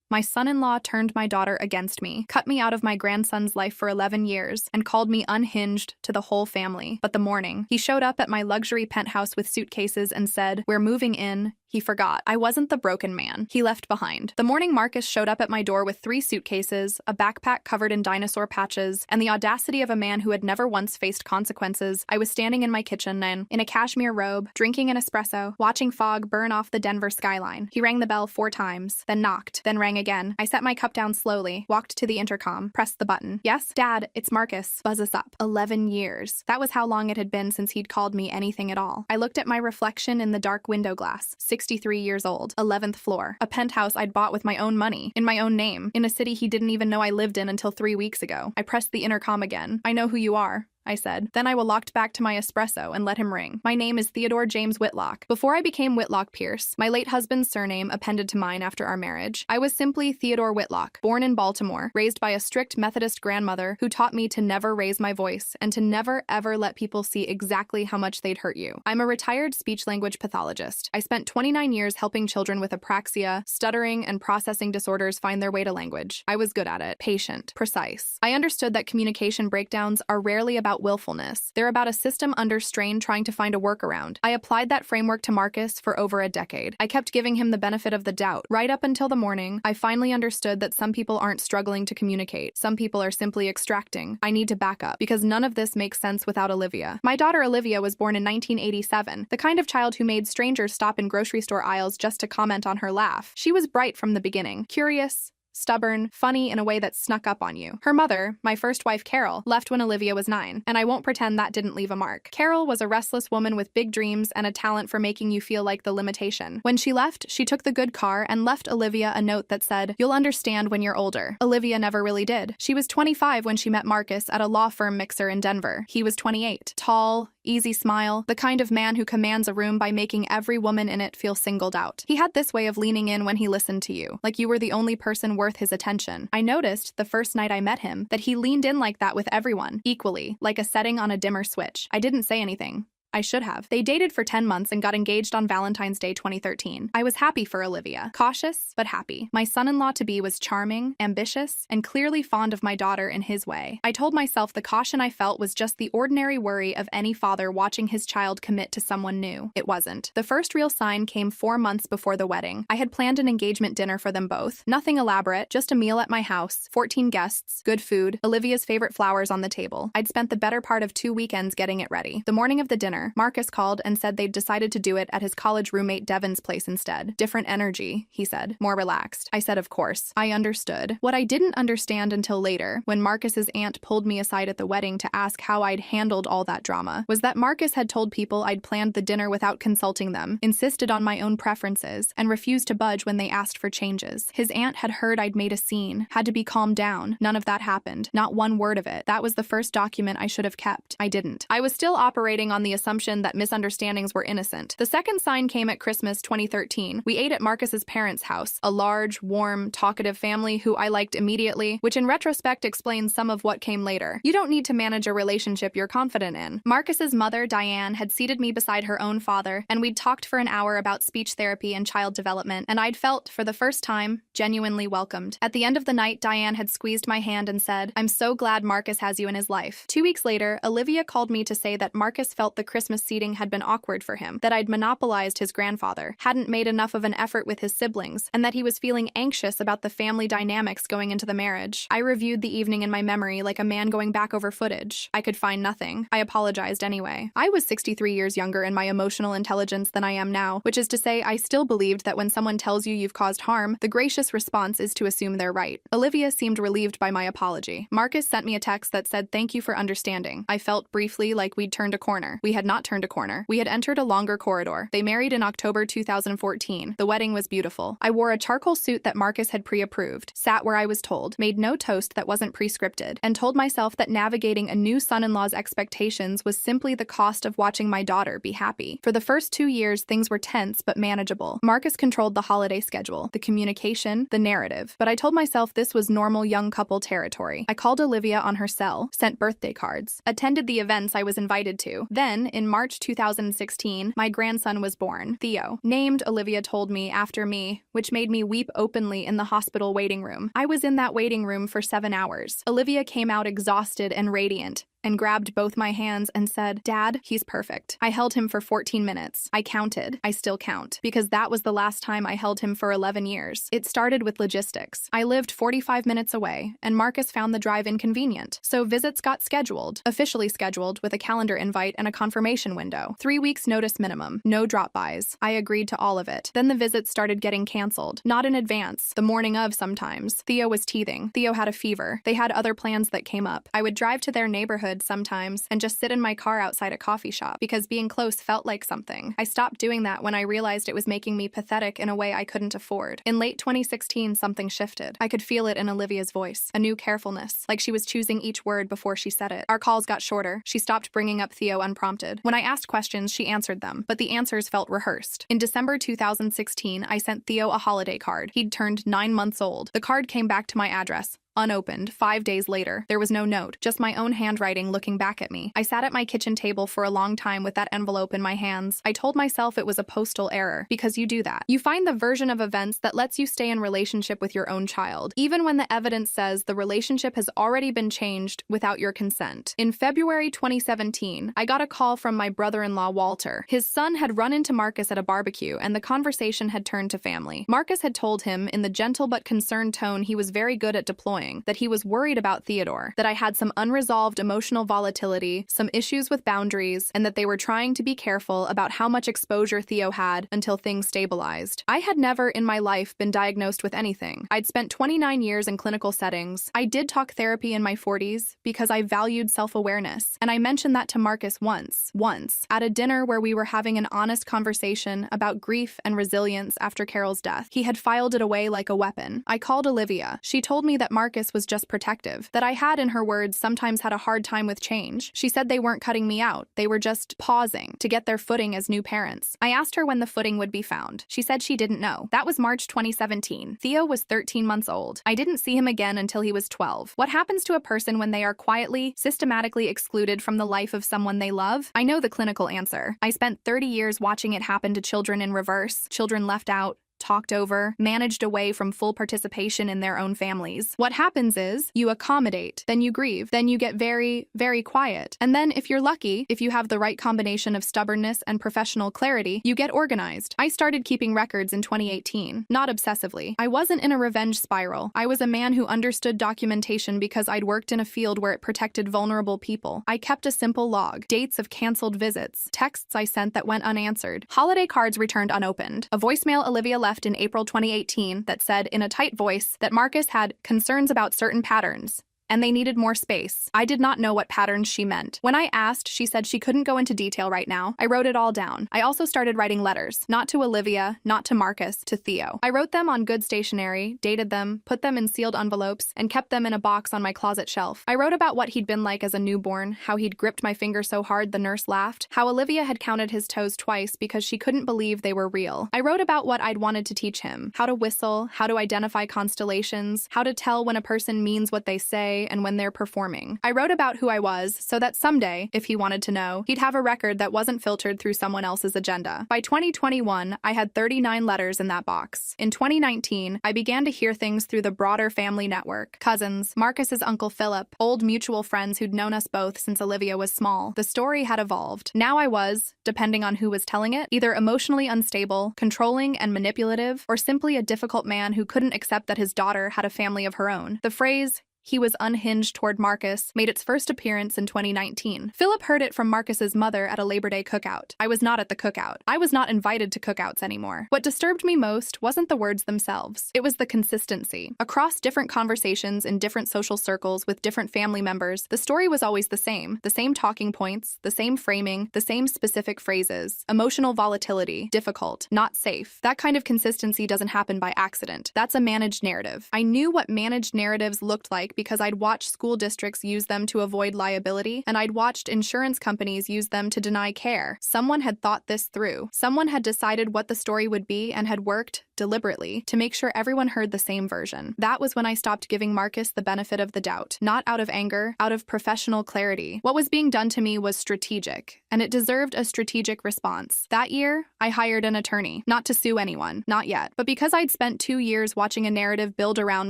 My son-in-law turned my daughter against me, cut me out of my grandson's life for 11 years, and called me unhinged to the whole family. But the morning he showed up at my luxury penthouse with suitcases and said, "We're moving in," he forgot I wasn't the broken man he left behind. The morning Marcus showed up at my door with 3 suitcases, a backpack covered in dinosaur patches, and the audacity of a man who had never once faced consequences, I was standing in my kitchen and, in a cashmere robe, drinking an espresso, watching fog burn off the Denver skyline. He rang the bell 4 times, then knocked, then rang again. I set my cup down slowly, walked to the intercom, pressed the button. "Yes? Dad, it's Marcus." Buzz us up. 11 years. That was how long it had been since he'd called me anything at all. I looked at my reflection in the dark window glass. 63 years old, 11th floor, a penthouse I'd bought with my own money, in my own name, in a city he didn't even know I lived in until 3 weeks ago. I pressed the intercom again. "I know who you are," I said. Then I walked back to my espresso and let him ring. "My name is Theodore James Whitlock. Before I became Whitlock Pierce, my late husband's surname appended to mine after our marriage, I was simply Theodore Whitlock, born in Baltimore, raised by a strict Methodist grandmother who taught me to never raise my voice and to never ever let people see exactly how much they'd hurt you. I'm a retired speech-language pathologist. I spent 29 years helping children with apraxia, stuttering, and processing disorders find their way to language. I was good at it, patient, precise. I understood that communication breakdowns are rarely about willfulness. They're about a system under strain trying to find a workaround. I applied that framework to Marcus for over a decade. I kept giving him the benefit of the doubt. Right up until the morning, I finally understood that some people aren't struggling to communicate. Some people are simply extracting. I need to back up, because none of this makes sense without Olivia. My daughter Olivia was born in 1987, the kind of child who made strangers stop in grocery store aisles just to comment on her laugh. She was bright from the beginning, curious, stubborn, funny in a way that snuck up on you. Her mother, my first wife Carol, left when Olivia was 9, and I won't pretend that didn't leave a mark. Carol was a restless woman with big dreams and a talent for making you feel like the limitation. When she left, she took the good car and left Olivia a note that said, "You'll understand when you're older." Olivia never really did. She was 25 when she met Marcus at a law firm mixer in Denver. He was 28. Tall, easy smile, the kind of man who commands a room by making every woman in it feel singled out. He had this way of leaning in when he listened to you, like you were the only person worth his attention. I noticed, the first night I met him, that he leaned in like that with everyone, equally, like a setting on a dimmer switch. I didn't say anything. I should have. They dated for 10 months and got engaged on Valentine's Day 2013. I was happy for Olivia. Cautious, but happy. My son-in-law-to-be was charming, ambitious, and clearly fond of my daughter in his way. I told myself the caution I felt was just the ordinary worry of any father watching his child commit to someone new. It wasn't. The first real sign came 4 months before the wedding. I had planned an engagement dinner for them both. Nothing elaborate, just a meal at my house, 14 guests, good food, Olivia's favorite flowers on the table. I'd spent the better part of 2 weekends getting it ready. The morning of the dinner, Marcus called and said they'd decided to do it at his college roommate Devin's place instead. "Different energy," he said. "More relaxed." I said of course. I understood. What I didn't understand until later, when Marcus's aunt pulled me aside at the wedding to ask how I'd handled all that drama, was that Marcus had told people I'd planned the dinner without consulting them, insisted on my own preferences, and refused to budge when they asked for changes. His aunt had heard I'd made a scene, had to be calmed down. None of that happened. Not one word of it. That was the first document I should have kept. I didn't. I was still operating on the assumption that misunderstandings were innocent. The second sign came at Christmas 2013. We ate at Marcus's parents' house, a large, warm, talkative family who I liked immediately, which in retrospect explains some of what came later. You don't need to manage a relationship you're confident in. Marcus's mother, Diane, had seated me beside her own father, and we'd talked for an hour about speech therapy and child development, and I'd felt, for the first time, genuinely welcomed. At the end of the night, Diane had squeezed my hand and said, "I'm so glad Marcus has you in his life." 2 weeks later, Olivia called me to say that Marcus felt the Christmas seating had been awkward for him, that I'd monopolized his grandfather, hadn't made enough of an effort with his siblings, and that he was feeling anxious about the family dynamics going into the marriage. I reviewed the evening in my memory like a man going back over footage. I could find nothing. I apologized anyway. I was 63 years younger in my emotional intelligence than I am now, which is to say I still believed that when someone tells you you've caused harm, the gracious response is to assume they're right. Olivia seemed relieved by my apology. Marcus sent me a text that said thank you for understanding. I felt briefly like we'd turned a corner. We had not turned a corner. We had entered a longer corridor. They married in October 2014. The wedding was beautiful. I wore a charcoal suit that Marcus had pre-approved, sat where I was told, made no toast that wasn't pre-scripted, and told myself that navigating a new son-in-law's expectations was simply the cost of watching my daughter be happy. For the first 2 years, things were tense but manageable. Marcus controlled the holiday schedule, the communication, the narrative, but I told myself this was normal young couple territory. I called Olivia on her cell, sent birthday cards, attended the events I was invited to. Then, in March 2016, my grandson was born, Theo. Named, Olivia told me, after me, which made me weep openly in the hospital waiting room. I was in that waiting room for 7 hours. Olivia came out exhausted and radiant, and grabbed both my hands and said, "Dad, he's perfect." I held him for 14 minutes. I counted. I still count. Because that was the last time I held him for 11 years. It started with logistics. I lived 45 minutes away, and Marcus found the drive inconvenient. So visits got scheduled, officially scheduled, with a calendar invite and a confirmation window. 3 weeks notice minimum. No drop-bys. I agreed to all of it. Then the visits started getting canceled. Not in advance. The morning of sometimes. Theo was teething. Theo had a fever. They had other plans that came up. I would drive to their neighborhood sometimes and just sit in my car outside a coffee shop because being close felt like something. I stopped doing that when I realized it was making me pathetic in a way I couldn't afford. In late 2016, something shifted. I could feel it in Olivia's voice, a new carefulness, like she was choosing each word before she said it. Our calls got shorter. She stopped bringing up Theo unprompted. When I asked questions, she answered them, but the answers felt rehearsed. In December 2016, I sent Theo a holiday card. He'd turned 9 months old. The card came back to my address, unopened. 5 days later, there was no note, just my own handwriting looking back at me. I sat at my kitchen table for a long time with that envelope in my hands. I told myself it was a postal error, because you do that. You find the version of events that lets you stay in relationship with your own child, even when the evidence says the relationship has already been changed without your consent. In February 2017, I got a call from my brother-in-law, Walter. His son had run into Marcus at a barbecue, and the conversation had turned to family. Marcus had told him, in the gentle but concerned tone he was very good at deploying, that he was worried about Theodore, that I had some unresolved emotional volatility, some issues with boundaries, and that they were trying to be careful about how much exposure Theo had until things stabilized. I had never in my life been diagnosed with anything. I'd spent 29 years in clinical settings. I did talk therapy in my 40s because I valued self-awareness, and I mentioned that to Marcus once, at a dinner where we were having an honest conversation about grief and resilience after Carol's death. He had filed it away like a weapon. I called Olivia. She told me that Marcus was just protective, that I had, in her words, sometimes had a hard time with change. She said they weren't cutting me out, they were just pausing to get their footing as new parents. I asked her when the footing would be found. She said she didn't know. That was March 2017. Theo was 13 months old. I didn't see him again until he was 12. What happens to a person when they are quietly, systematically excluded from the life of someone they love? I know the clinical answer. I spent 30 years watching it happen to children in reverse, children left out, talked over, managed away from full participation in their own families. What happens is, you accommodate, then you grieve, then you get very, very quiet. And then, if you're lucky, if you have the right combination of stubbornness and professional clarity, you get organized. I started keeping records in 2018, not obsessively. I wasn't in a revenge spiral. I was a man who understood documentation because I'd worked in a field where it protected vulnerable people. I kept a simple log, dates of canceled visits, texts I sent that went unanswered, holiday cards returned unopened, a voicemail Olivia left in April 2018 that said in a tight voice that Marcus had concerns about certain patterns, and they needed more space. I did not know what patterns she meant. When I asked, she said she couldn't go into detail right now. I wrote it all down. I also started writing letters, not to Olivia, not to Marcus, to Theo. I wrote them on good stationery, dated them, put them in sealed envelopes, and kept them in a box on my closet shelf. I wrote about what he'd been like as a newborn, how he'd gripped my finger so hard the nurse laughed, how Olivia had counted his toes twice because she couldn't believe they were real. I wrote about what I'd wanted to teach him, how to whistle, how to identify constellations, how to tell when a person means what they say and when they're performing. I wrote about who I was so that someday, if he wanted to know, he'd have a record that wasn't filtered through someone else's agenda. By 2021, I had 39 letters in that box. In 2019, I began to hear things through the broader family network. Cousins, Marcus's uncle Philip, old mutual friends who'd known us both since Olivia was small. The story had evolved. Now I was, depending on who was telling it, either emotionally unstable, controlling and manipulative, or simply a difficult man who couldn't accept that his daughter had a family of her own. The phrase, "he was unhinged toward Marcus," made its first appearance in 2019. Philip heard it from Marcus's mother at a Labor Day cookout. I was not at the cookout. I was not invited to cookouts anymore. What disturbed me most wasn't the words themselves. It was the consistency. Across different conversations in different social circles with different family members, the story was always the same talking points, the same framing, the same specific phrases. Emotional volatility, difficult, not safe. That kind of consistency doesn't happen by accident. That's a managed narrative. I knew what managed narratives looked like because I'd watched school districts use them to avoid liability, and I'd watched insurance companies use them to deny care. Someone had thought this through. Someone had decided what the story would be and had worked deliberately, to make sure everyone heard the same version. That was when I stopped giving Marcus the benefit of the doubt, not out of anger, out of professional clarity. What was being done to me was strategic, and it deserved a strategic response. That year, I hired an attorney, not to sue anyone, not yet, but because I'd spent 2 years watching a narrative build around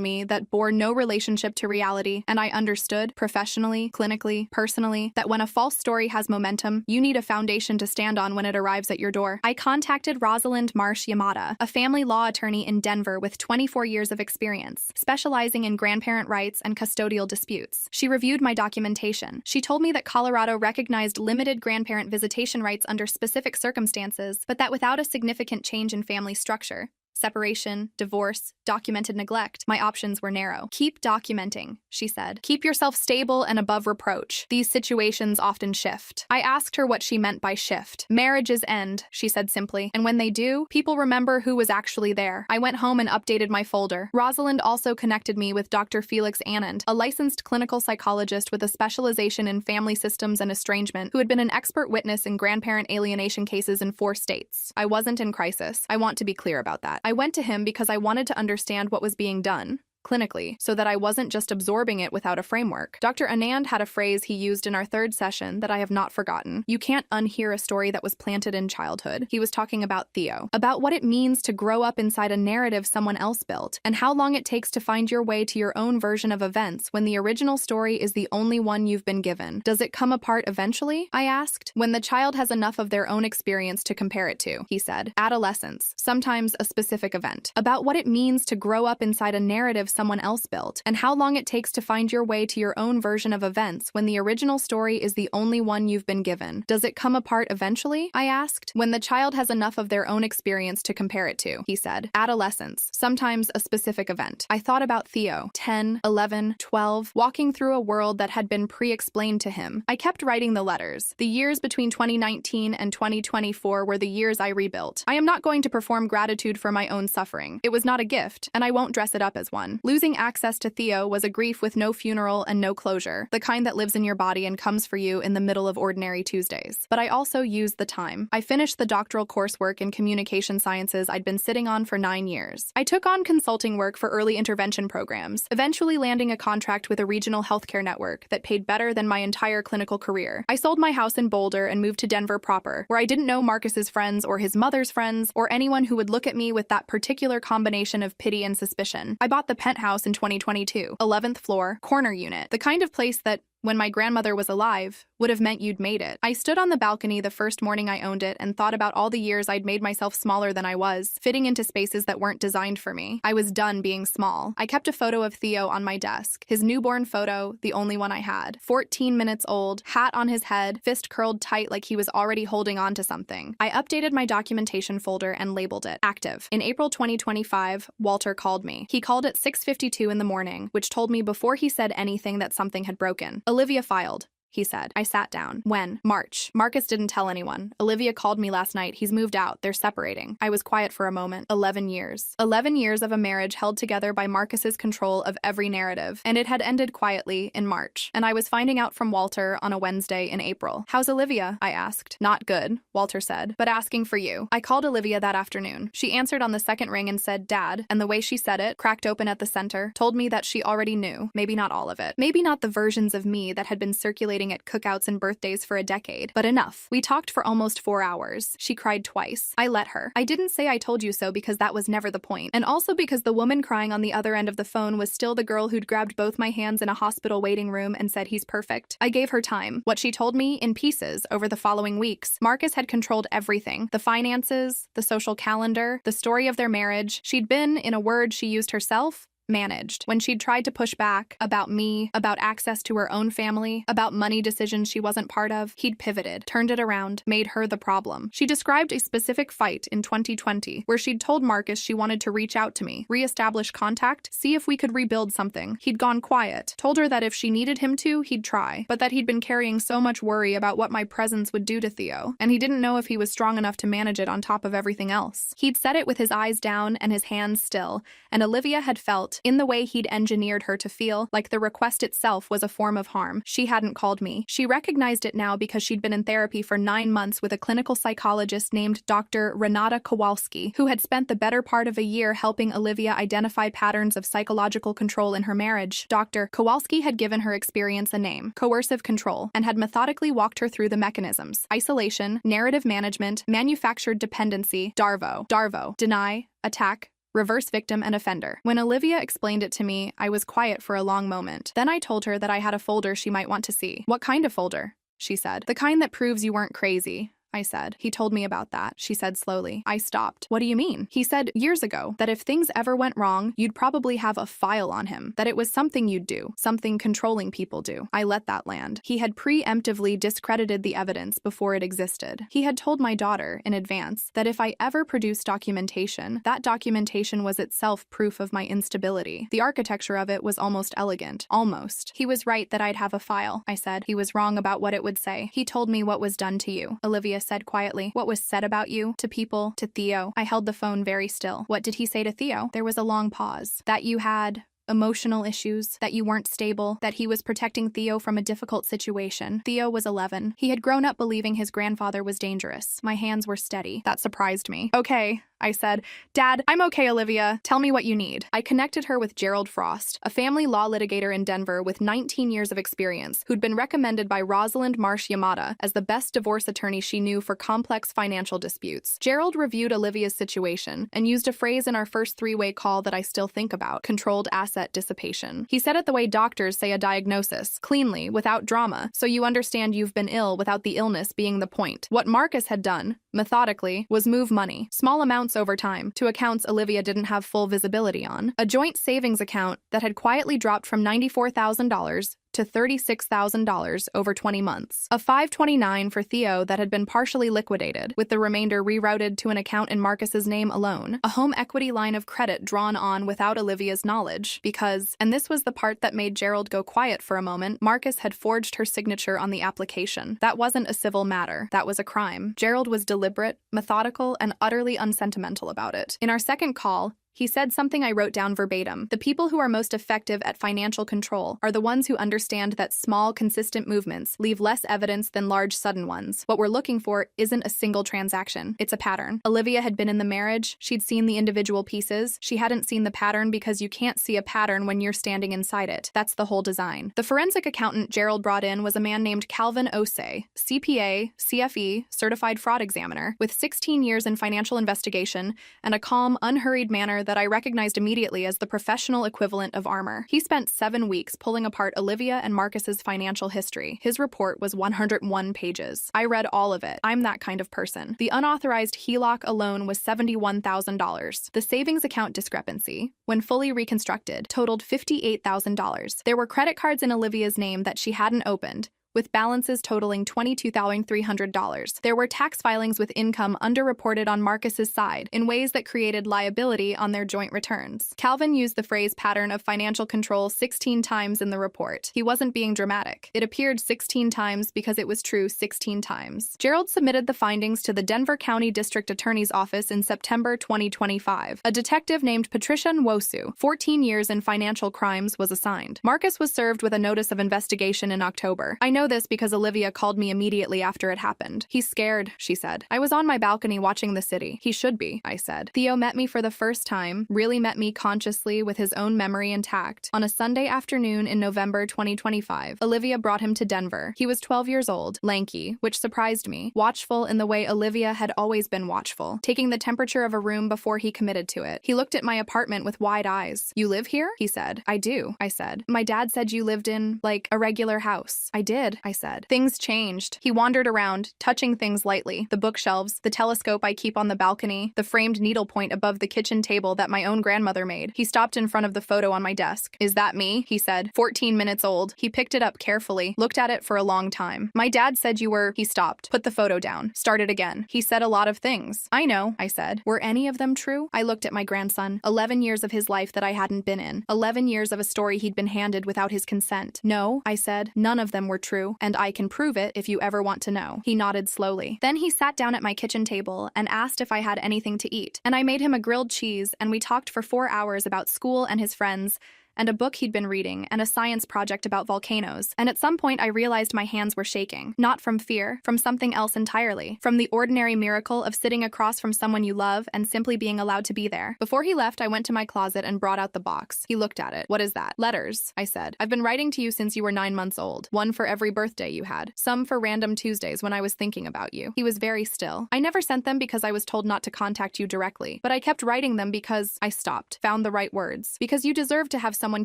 me that bore no relationship to reality, and I understood, professionally, clinically, personally, that when a false story has momentum, you need a foundation to stand on when it arrives at your door. I contacted Rosalind Marsh Yamada, a family law attorney in Denver with 24 years of experience, specializing in grandparent rights and custodial disputes. She reviewed my documentation. She told me that Colorado recognized limited grandparent visitation rights under specific circumstances, but that without a significant change in family structure, separation, divorce, documented neglect, my options were narrow. Keep documenting, she said. Keep yourself stable and above reproach. These situations often shift. I asked her what she meant by shift. Marriages end, she said simply, and when they do, people remember who was actually there. I went home and updated my folder. Rosalind also connected me with Dr. Felix Anand, a licensed clinical psychologist with a specialization in family systems and estrangement, who had been an expert witness in grandparent alienation cases in 4 states. I wasn't in crisis. I want to be clear about that. I went to him because I wanted to understand what was being done clinically, so that I wasn't just absorbing it without a framework. Dr. Anand had a phrase he used in our 3rd session that I have not forgotten. You can't unhear a story that was planted in childhood. He was talking about Theo, about what it means to grow up inside a narrative someone else built, and how long it takes to find your way to your own version of events when the original story is the only one you've been given. Does it come apart eventually? I asked. When the child has enough of their own experience to compare it to, he said. Adolescence, sometimes a specific event. About what it means to grow up inside a narrative someone else built, and how long it takes to find your way to your own version of events when the original story is the only one you've been given. Does it come apart eventually? I asked. When the child has enough of their own experience to compare it to, he said. Adolescence, sometimes a specific event. I thought about Theo, 10, 11, 12, walking through a world that had been pre-explained to him. I kept writing the letters. The years between 2019 and 2024 were the years I rebuilt. I am not going to perform gratitude for my own suffering. It was not a gift, and I won't dress it up as one. Losing access to Theo was a grief with no funeral and no closure, the kind that lives in your body and comes for you in the middle of ordinary Tuesdays. But I also used the time. I finished the doctoral coursework in communication sciences I'd been sitting on for 9 years. I took on consulting work for early intervention programs, eventually landing a contract with a regional healthcare network that paid better than my entire clinical career. I sold my house in Boulder and moved to Denver proper, where I didn't know Marcus's friends or his mother's friends or anyone who would look at me with that particular combination of pity and suspicion. I bought the penthouse in 2022, 11th floor, corner unit, the kind of place that, when my grandmother was alive, would have meant you'd made it. I stood on the balcony the first morning I owned it and thought about all the years I'd made myself smaller than I was, fitting into spaces that weren't designed for me. I was done being small. I kept a photo of Theo on my desk, his newborn photo, the only one I had. 14 minutes old, hat on his head, fist curled tight like he was already holding on to something. I updated my documentation folder and labeled it active. In April 2025, Walter called me. He called at 6:52 in the morning, which told me before he said anything that something had broken. Olivia filed, he said. I sat down. When? March. Marcus didn't tell anyone. Olivia called me last night. He's moved out. They're separating. I was quiet for a moment. 11 years. 11 years of a marriage held together by Marcus's control of every narrative. And it had ended quietly in March. And I was finding out from Walter on a Wednesday in April. How's Olivia? I asked. Not good, Walter said, but asking for you. I called Olivia that afternoon. She answered on the second ring and said, Dad, and the way she said it, cracked open at the center, told me that she already knew. Maybe not all of it. Maybe not the versions of me that had been circulating at cookouts and birthdays for a decade, but enough. We talked for almost 4 hours. She cried twice. I let her. I didn't say I told you so because that was never the point, and also because the woman crying on the other end of the phone was still the girl who'd grabbed both my hands in a hospital waiting room and said he's perfect. I gave her time. What she told me, in pieces, over the following weeks. Marcus had controlled everything. The finances, the social calendar, the story of their marriage. She'd been, in a word she used herself, managed. When she'd tried to push back about me, about access to her own family, about money decisions she wasn't part of, he'd pivoted, turned it around, made her the problem. She described a specific fight in 2020 where she'd told Marcus she wanted to reach out to me, reestablish contact, see if we could rebuild something. He'd gone quiet, told her that if she needed him to, he'd try, but that he'd been carrying so much worry about what my presence would do to Theo, and he didn't know if he was strong enough to manage it on top of everything else. He'd said it with his eyes down and his hands still, and Olivia had felt, hurt, in the way he'd engineered her to feel, like the request itself was a form of harm. She hadn't called me. She recognized it now because she'd been in therapy for 9 months with a clinical psychologist named Dr. Renata Kowalski, who had spent the better part of a year helping Olivia identify patterns of psychological control in her marriage. Dr. Kowalski had given her experience a name, coercive control, and had methodically walked her through the mechanisms: isolation, narrative management, manufactured dependency, DARVO, deny, attack, reverse victim and offender. When Olivia explained it to me, I was quiet for a long moment. Then I told her that I had a folder she might want to see. What kind of folder? She said. The kind that proves you weren't crazy, I said. He told me about that, she said slowly. I stopped. What do you mean? He said years ago that if things ever went wrong, you'd probably have a file on him, that it was something you'd do, something controlling people do. I let that land. He had preemptively discredited the evidence before it existed. He had told my daughter, in advance, that if I ever produced documentation, that documentation was itself proof of my instability. The architecture of it was almost elegant. Almost. He was right that I'd have a file, I said. He was wrong about what it would say. He told me what was done to you, Olivia said quietly. What was said about you, to people, to Theo. I held the phone very still. What did he say to Theo? There was a long pause. That you had emotional issues, that you weren't stable, that he was protecting Theo from a difficult situation. Theo was 11. He had grown up believing his grandfather was dangerous. My hands were steady. That surprised me. Okay, I said. Dad, I'm okay, Olivia. Tell me what you need. I connected her with Gerald Frost, a family law litigator in Denver with 19 years of experience, who'd been recommended by Rosalind Marsh Yamada as the best divorce attorney she knew for complex financial disputes. Gerald reviewed Olivia's situation and used a phrase in our first three-way call that I still think about: controlled asset dissipation. He said it the way doctors say a diagnosis, cleanly, without drama, so you understand you've been ill without the illness being the point. What Marcus had done, methodically, was move money, small amounts over time, to accounts Olivia didn't have full visibility on. A joint savings account that had quietly dropped from $94,000 to $36,000 over 20 months. A 529 for Theo that had been partially liquidated, with the remainder rerouted to an account in Marcus's name alone. A home equity line of credit drawn on without Olivia's knowledge, because, and this was the part that made Gerald go quiet for a moment, Marcus had forged her signature on the application. That wasn't a civil matter. That was a crime. Gerald was deliberate, methodical, and utterly unsentimental about it. In our second call, he said something I wrote down verbatim. The people who are most effective at financial control are the ones who understand that small, consistent movements leave less evidence than large, sudden ones. What we're looking for isn't a single transaction. It's a pattern. Olivia had been in the marriage. She'd seen the individual pieces. She hadn't seen the pattern because you can't see a pattern when you're standing inside it. That's the whole design. The forensic accountant Gerald brought in was a man named Calvin Osei, CPA, CFE, certified fraud examiner, with 16 years in financial investigation and a calm, unhurried manner that I recognized immediately as the professional equivalent of armor. He spent 7 weeks pulling apart Olivia and Marcus's financial history. His report was 101 pages. I read all of it. I'm that kind of person. The unauthorized HELOC alone was $71,000. The savings account discrepancy, when fully reconstructed, totaled $58,000. There were credit cards in Olivia's name that she hadn't opened, with balances totaling $22,300. There were tax filings with income underreported on Marcus's side in ways that created liability on their joint returns. Calvin used the phrase pattern of financial control 16 times in the report. He wasn't being dramatic. It appeared 16 times because it was true 16 times. Gerald submitted the findings to the Denver County District Attorney's Office in September 2025. A detective named Patricia Nwosu, 14 years in financial crimes, was assigned. Marcus was served with a notice of investigation in October. I know this because Olivia called me immediately after it happened. He's scared, she said. I was on my balcony watching the city. He should be, I said. Theo met me for the first time, really met me consciously with his own memory intact, on a Sunday afternoon in November 2025. Olivia brought him to Denver. He was 12 years old, lanky, which surprised me, watchful in the way Olivia had always been watchful, taking the temperature of a room before he committed to it. He looked at my apartment with wide eyes. You live here? He said. I do, I said. My dad said you lived in, like, a regular house. I did, I said. Things changed. He wandered around, touching things lightly. The bookshelves, the telescope I keep on the balcony, the framed needlepoint above the kitchen table that my own grandmother made. He stopped in front of the photo on my desk. Is that me? He said. 14 minutes old. He picked it up carefully, looked at it for a long time. My dad said you were... He stopped, put the photo down, started again. He said a lot of things. I know, I said. Were any of them true? I looked at my grandson. 11 years of his life that I hadn't been in. 11 years of a story he'd been handed without his consent. No, I said. None of them were true. true, and I can prove it if you ever want to know. He nodded slowly. Then he sat down at my kitchen table and asked if I had anything to eat, and I made him a grilled cheese, and we talked for 4 hours about school and his friends, and a book he'd been reading, and a science project about volcanoes. And at some point I realized my hands were shaking. Not from fear, from something else entirely. From the ordinary miracle of sitting across from someone you love and simply being allowed to be there. Before he left, I went to my closet and brought out the box. He looked at it. What is that? Letters, I said. I've been writing to you since you were 9 months old. One for every birthday you had. Some for random Tuesdays when I was thinking about you. He was very still. I never sent them because I was told not to contact you directly, but I kept writing them because I stopped, found the right words. Because you deserve to have someone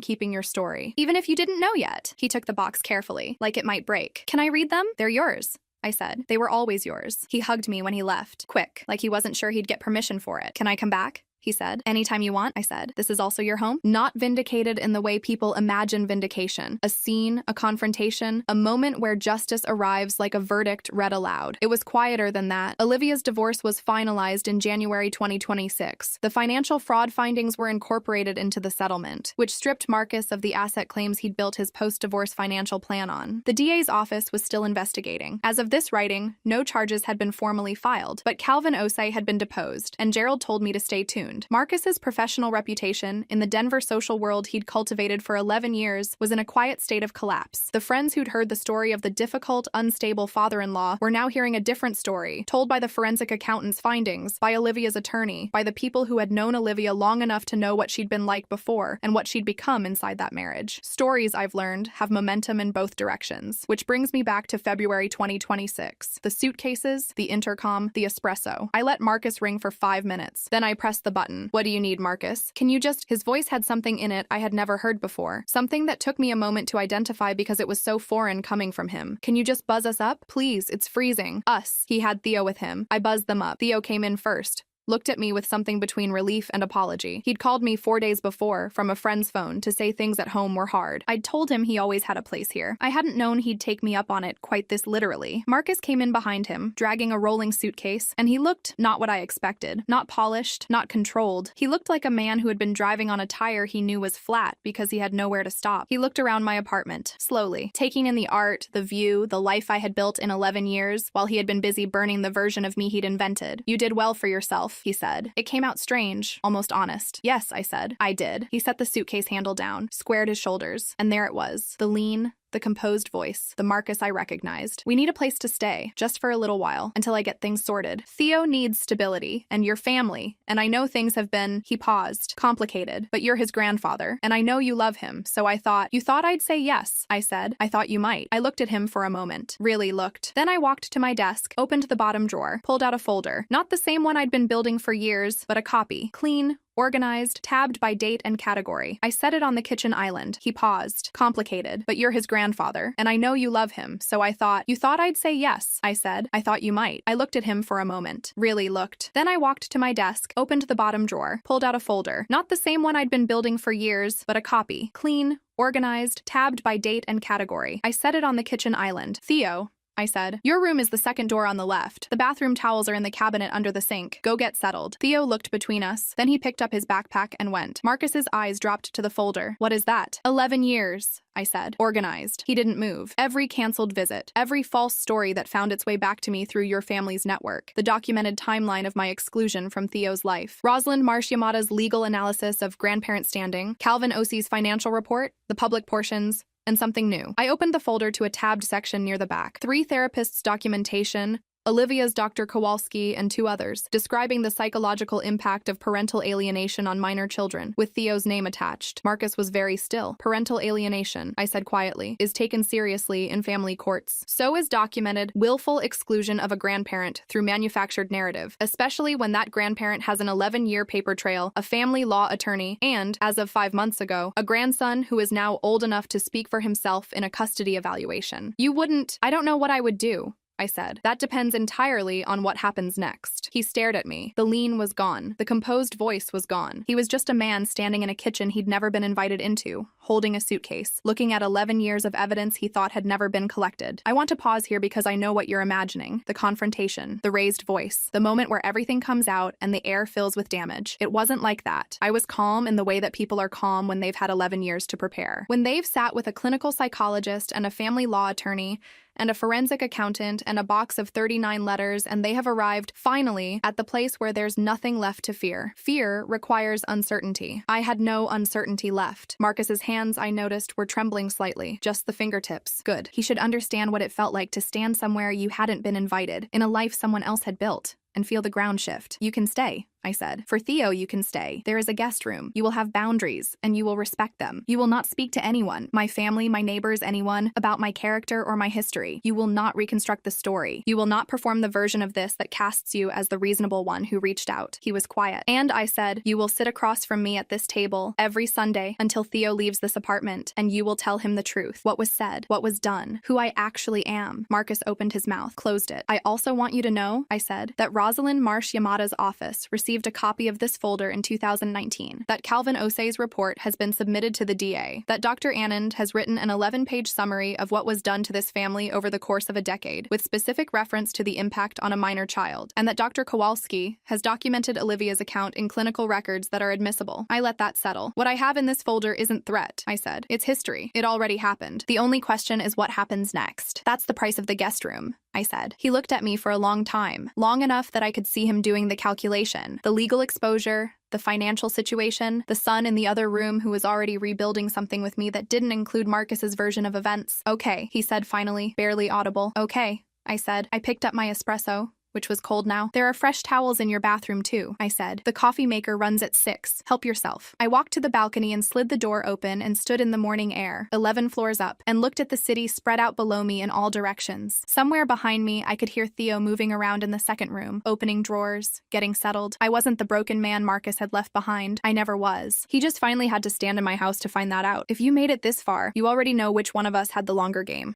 keeping your story, even if you didn't know yet. He took the box carefully, like it might break. Can I read them? They're yours, I said. They were always yours. He hugged me when he left, quick, like he wasn't sure he'd get permission for it. Can I come back? He said. Anytime you want, I said. This is also your home? Not vindicated in the way people imagine vindication. A scene, a confrontation, a moment where justice arrives like a verdict read aloud. It was quieter than that. Olivia's divorce was finalized in January 2026. The financial fraud findings were incorporated into the settlement, which stripped Marcus of the asset claims he'd built his post-divorce financial plan on. The DA's office was still investigating. As of this writing, no charges had been formally filed, but Calvin Osei had been deposed, and Gerald told me to stay tuned. Marcus's professional reputation in the Denver social world he'd cultivated for 11 years was in a quiet state of collapse. The friends who'd heard the story of the difficult, unstable father-in-law were now hearing a different story, told by the forensic accountant's findings, by Olivia's attorney, by the people who had known Olivia long enough to know what she'd been like before and what she'd become inside that marriage. Stories, I've learned, have momentum in both directions, which brings me back to February 2026. The suitcases, the intercom, the espresso. I let Marcus ring for 5 minutes. Then I pressed the button. What do you need, Marcus? Can you just— His voice had something in it I had never heard before. Something that took me a moment to identify because it was so foreign coming from him. Can you just buzz us up? Please, it's freezing. Us. He had Theo with him. I buzzed them up. Theo came in first. Looked at me with something between relief and apology. He'd called me 4 days before from a friend's phone to say things at home were hard. I'd told him he always had a place here. I hadn't known he'd take me up on it quite this literally. Marcus came in behind him, dragging a rolling suitcase, and he looked not what I expected. Not polished, not controlled. He looked like a man who had been driving on a tire he knew was flat because he had nowhere to stop. He looked around my apartment, slowly, taking in the art, the view, the life I had built in 11 years, while he had been busy burning the version of me he'd invented. You did well for yourself, he said. It came out strange, almost honest. Yes, I said. I did. He set the suitcase handle down, squared his shoulders, and there it was. The lean, the composed voice, the Marcus I recognized. We need a place to stay, just for a little while, until I get things sorted. Theo needs stability, and your family, and I know things have been— He paused. Complicated, but you're his grandfather, and I know you love him, so I thought— You thought I'd say yes, I said. I thought you might. I looked at him for a moment. Really looked. Then I walked to my desk, opened the bottom drawer, pulled out a folder. Not the same one I'd been building for years, but a copy. Clean, organized, tabbed by date and category. I set it on the kitchen island. He paused. Complicated, but you're his grandfather, and I know you love him, so I thought— You thought I'd say yes, I said. I thought you might. I looked at him for a moment. Really looked. Then I walked to my desk, opened the bottom drawer, pulled out a folder. Not the same one I'd been building for years, but a copy. Clean, organized, tabbed by date and category. I set it on the kitchen island. Theo, I said. Your room is the second door on the left. The bathroom towels are in the cabinet under the sink. Go get settled. Theo looked between us. Then he picked up his backpack and went. Marcus's eyes dropped to the folder. What is that? 11 years, I said. Organized. He didn't move. Every canceled visit. Every false story that found its way back to me through your family's network. The documented timeline of my exclusion from Theo's life. Rosalind Marsh-Yamada's legal analysis of grandparent standing. Calvin Osei's financial report. The public portions. And something new. I opened the folder to a tabbed section near the back. 3 therapists' documentation, Olivia's Dr. Kowalski, and 2 others, describing the psychological impact of parental alienation on minor children, with Theo's name attached. Marcus was very still. Parental alienation, I said quietly, is taken seriously in family courts. So is documented willful exclusion of a grandparent through manufactured narrative, especially when that grandparent has an 11-year paper trail, a family law attorney, and, as of 5 months ago, a grandson who is now old enough to speak for himself in a custody evaluation. You wouldn't— I don't know what I would do, I said. That depends entirely on what happens next. He stared at me. The lean was gone. The composed voice was gone. He was just a man standing in a kitchen he'd never been invited into, holding a suitcase, looking at 11 years of evidence he thought had never been collected. I want to pause here because I know what you're imagining. The confrontation, the raised voice, the moment where everything comes out and the air fills with damage. It wasn't like that. I was calm in the way that people are calm when they've had 11 years to prepare. When they've sat with a clinical psychologist and a family law attorney and a forensic accountant and a box of 39 letters, and they have arrived, finally, at the place where there's nothing left to fear. Fear requires uncertainty. I had no uncertainty left. Marcus's hands, I noticed, were trembling slightly, just the fingertips. Good. He should understand what it felt like to stand somewhere you hadn't been invited, in a life someone else had built, and feel the ground shift. You can stay, I said. For Theo, you can stay. There is a guest room. You will have boundaries, and you will respect them. You will not speak to anyone, my family, my neighbors, anyone, about my character or my history. You will not reconstruct the story. You will not perform the version of this that casts you as the reasonable one who reached out. He was quiet. And I said, you will sit across from me at this table every Sunday until Theo leaves this apartment, and you will tell him the truth. What was said, what was done, who I actually am. Marcus opened his mouth, closed it. I also want you to know, I said, that Rosalind Marsh Yamada's office received a copy of this folder in 2019, that Calvin Osei's report has been submitted to the DA, that Dr. Anand has written an 11-page summary of what was done to this family over the course of a decade, with specific reference to the impact on a minor child, and that Dr. Kowalski has documented Olivia's account in clinical records that are admissible. I let that settle. What I have in this folder isn't threat, I said. It's history. It already happened. The only question is what happens next. That's the price of the guest room, I said. He looked at me for a long time, long enough that I could see him doing the calculation. The legal exposure, the financial situation, the son in the other room who was already rebuilding something with me that didn't include Marcus's version of events. Okay, he said finally, barely audible. Okay, I said. I picked up my espresso, which was cold now. There are fresh towels in your bathroom too, I said. The coffee maker runs at 6. Help yourself. I walked to the balcony and slid the door open and stood in the morning air, 11 floors up, and looked at the city spread out below me in all directions. Somewhere behind me, I could hear Theo moving around in the second room, opening drawers, getting settled. I wasn't the broken man Marcus had left behind. I never was. He just finally had to stand in my house to find that out. If you made it this far, you already know which one of us had the longer game.